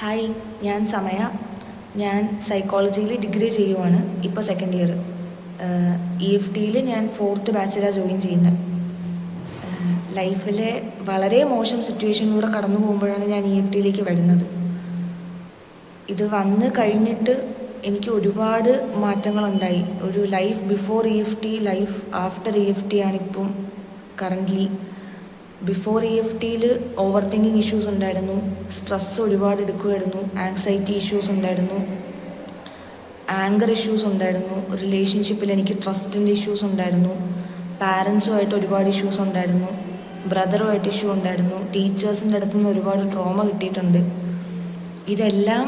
Hi, ഞാൻ സമയ. ഞാൻ സൈക്കോളജിയിൽ ഡിഗ്രി ചെയ്യുവാണ്. ഇപ്പോൾ സെക്കൻഡ് ഇയർ. EFTയിൽ ഞാൻ 4th ബാച്ചിലാണ് ജോയിൻ ചെയ്യുന്നത്. ലൈഫിലെ വളരെ മോശം സിറ്റുവേഷനിലൂടെ കടന്നു പോകുമ്പോഴാണ് ഞാൻ EFTയിലേക്ക് വരുന്നത്. ഇത് വന്ന് കഴിഞ്ഞിട്ട് എനിക്ക് ഒരുപാട് മാറ്റങ്ങളുണ്ടായി. ഒരു life before EFT, life after EFT ആണിപ്പം കറൻ്റ്ലി. ബിഫോർ EFTയിൽ ഓവർ തിങ്കിങ് ഇഷ്യൂസ് ഉണ്ടായിരുന്നു, സ്ട്രെസ് ഒരുപാട് എടുക്കുമായിരുന്നു, ആങ്സൈറ്റി ഇഷ്യൂസ് ഉണ്ടായിരുന്നു, ആങ്കർ ഇഷ്യൂസ് ഉണ്ടായിരുന്നു, റിലേഷൻഷിപ്പിൽ എനിക്ക് ട്രസ്റ്റിൻ്റെ ഇഷ്യൂസ് ഉണ്ടായിരുന്നു, പാരൻസുമായിട്ട് ഒരുപാട് ഇഷ്യൂസ് ഉണ്ടായിരുന്നു, ബ്രദറുമായിട്ട് ഇഷ്യൂ ഉണ്ടായിരുന്നു, ടീച്ചേഴ്സിൻ്റെ അടുത്തു നിന്ന് ഒരുപാട് ട്രോമ കിട്ടിയിട്ടുണ്ട്. ഇതെല്ലാം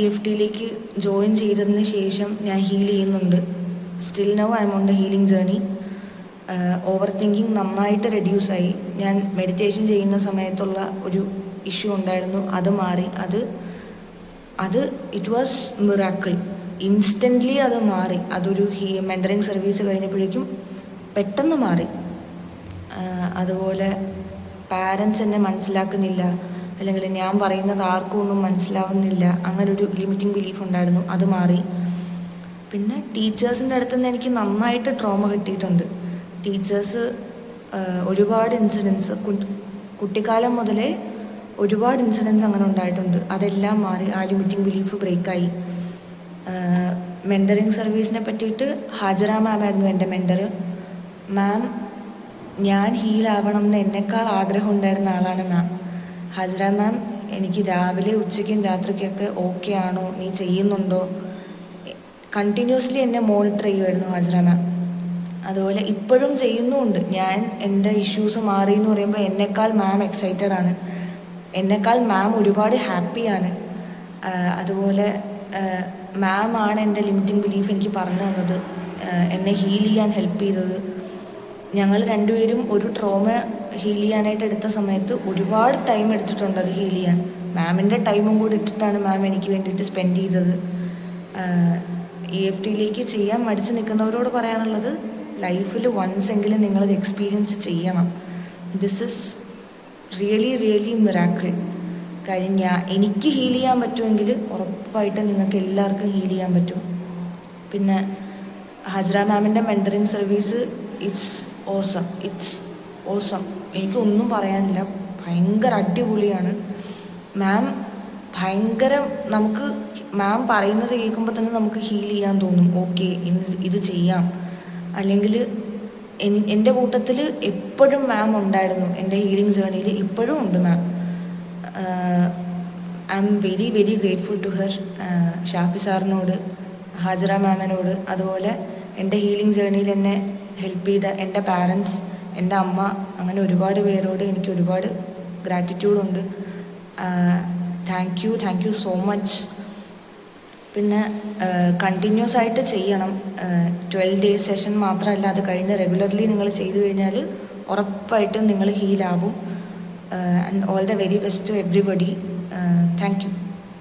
EFTയിലേക്ക് ജോയിൻ ചെയ്തതിന് ശേഷം ഞാൻ ഹീൽ ചെയ്യുന്നുണ്ട്. Still now I M on the healing journey. Over thinking നന്നായിട്ട് റെഡ്യൂസായി. ഞാൻ മെഡിറ്റേഷൻ ചെയ്യുന്ന സമയത്തുള്ള ഒരു ഇഷ്യൂ ഉണ്ടായിരുന്നു, അത് മാറി. അത് ഇറ്റ് വാസ് മിറാക്കിൾ. ഇൻസ്റ്റൻ്റ്ലി അത് മാറി. അതൊരു മെൻറ്ററിങ് സർവീസ് കഴിഞ്ഞപ്പോഴേക്കും പെട്ടെന്ന് മാറി. അതുപോലെ പാരൻസ് എന്നെ മനസ്സിലാക്കുന്നില്ല, അല്ലെങ്കിൽ ഞാൻ പറയുന്നത് ആർക്കും ഒന്നും മനസ്സിലാവുന്നില്ല, അങ്ങനൊരു ലിമിറ്റിംഗ് ബിലീഫ് ഉണ്ടായിരുന്നു, അത് മാറി. പിന്നെ ടീച്ചേഴ്സിൻ്റെ അടുത്തുനിന്ന് എനിക്ക് നന്നായിട്ട് ട്രോമ കിട്ടിയിട്ടുണ്ട്. ടീച്ചേഴ്സ് ഒരുപാട് ഇൻസിഡൻസ് കുട്ടിക്കാലം മുതലേ ഒരുപാട് ഇൻസിഡൻസ് അങ്ങനെ ഉണ്ടായിട്ടുണ്ട്. അതെല്ലാം മാറി. ആ ലിമിറ്റിംഗ് ബിലീഫ് ബ്രേക്കായി. മെൻറ്ററിങ് സർവീസിനെ പറ്റിയിട്ട് ഹാജറ മാം ആയിരുന്നു എൻ്റെ മെൻറ്റർ. മാം, ഞാൻ ഹീലാവണം എന്ന് എന്നെക്കാൾ ആഗ്രഹം ഉണ്ടായിരുന്ന ആളാണ് മാം. ഹാജറ മാം എനിക്ക് രാവിലെ ഉച്ചയ്ക്കും രാത്രിക്കൊക്കെ ഓക്കെ ആണോ, നീ ചെയ്യുന്നുണ്ടോ, കണ്ടിന്യൂസ്ലി എന്നെ മോണിറ്റർ ചെയ്യുമായിരുന്നു ഹാജറ മാം. അതുപോലെ ഇപ്പോഴും ചെയ്യുന്നുമുണ്ട്. ഞാൻ എൻ്റെ ഇഷ്യൂസ് മാറി എന്ന് പറയുമ്പോൾ എന്നെക്കാൾ മാം എക്സൈറ്റഡ് ആണ്, എന്നെക്കാൾ മാം ഒരുപാട് ഹാപ്പിയാണ്. അതുപോലെ മാം ആണ് എൻ്റെ ലിമിറ്റിംഗ് ബിലീഫ് എനിക്ക് പറഞ്ഞു തന്നത്, എന്നെ ഹീൽ ചെയ്യാൻ ഹെൽപ്പ് ചെയ്തത്. ഞങ്ങൾ രണ്ടുപേരും ഒരു ട്രോമ ഹീൽ ചെയ്യാനായിട്ട് എടുത്ത സമയത്ത് ഒരുപാട് ടൈം എടുത്തിട്ടുണ്ട് അത് ഹീൽ ചെയ്യാൻ. മാമിൻ്റെ ടൈമും കൂടി ഇട്ടിട്ടാണ് മാം എനിക്ക് വേണ്ടിയിട്ട് സ്പെൻഡ് ചെയ്തത്. EFTയിലേക്ക് ചെയ്യാൻ മടിച്ച് നിൽക്കുന്നവരോട് പറയാനുള്ളത്, ലൈഫിൽ വൺസ് എങ്കിലും നിങ്ങളത് എക്സ്പീരിയൻസ് ചെയ്യണം. This is really really miracle. കാര്യം എനിക്ക് ഹീൽ ചെയ്യാൻ പറ്റുമെങ്കിൽ ഉറപ്പായിട്ട് നിങ്ങൾക്ക് എല്ലാവർക്കും ഹീൽ ചെയ്യാൻ പറ്റും. പിന്നെ ഹാജറ മാമിൻ്റെ മെൻറ്ററിങ് സർവീസ് ഇറ്റ്സ് ഓസം. എനിക്കൊന്നും പറയാനില്ല. ഭയങ്കര അടിപൊളിയാണ് മാം. നമുക്ക് മാം പറയുന്നത് കേൾക്കുമ്പോൾ തന്നെ നമുക്ക് ഹീൽ ചെയ്യാൻ തോന്നും. ഓക്കെ, ഇത് ചെയ്യാം. അല്ലെങ്കിൽ എൻ്റെ കൂട്ടത്തിൽ എപ്പോഴും മാം ഉണ്ടായിരുന്നു. എൻ്റെ ഹീലിംഗ് ജേർണിയിൽ ഇപ്പോഴും ഉണ്ട് ma'am. I am very very grateful to her. Shafi സാറിനോട്, ഹാജറ മാമിനോട്, അതുപോലെ എൻ്റെ ഹീലിംഗ് ജേർണിയിൽ എന്നെ ഹെൽപ്പ് ചെയ്ത എൻ്റെ പാരൻസ്, എൻ്റെ അമ്മ, അങ്ങനെ ഒരുപാട് പേരോട് എനിക്ക് ഒരുപാട് ഗ്രാറ്റിറ്റ്യൂഡുണ്ട്. Thank you so much. പിന്നെ കണ്ടിന്യൂസ് ആയിട്ട് ചെയ്യണം. 12 days സെഷൻ മാത്രമല്ല, അത് കഴിഞ്ഞ് റെഗുലർലി നിങ്ങൾ ചെയ്തു കഴിഞ്ഞാൽ ഉറപ്പായിട്ടും നിങ്ങൾ ഹീലാവും. And all the very best to everybody. Thank U.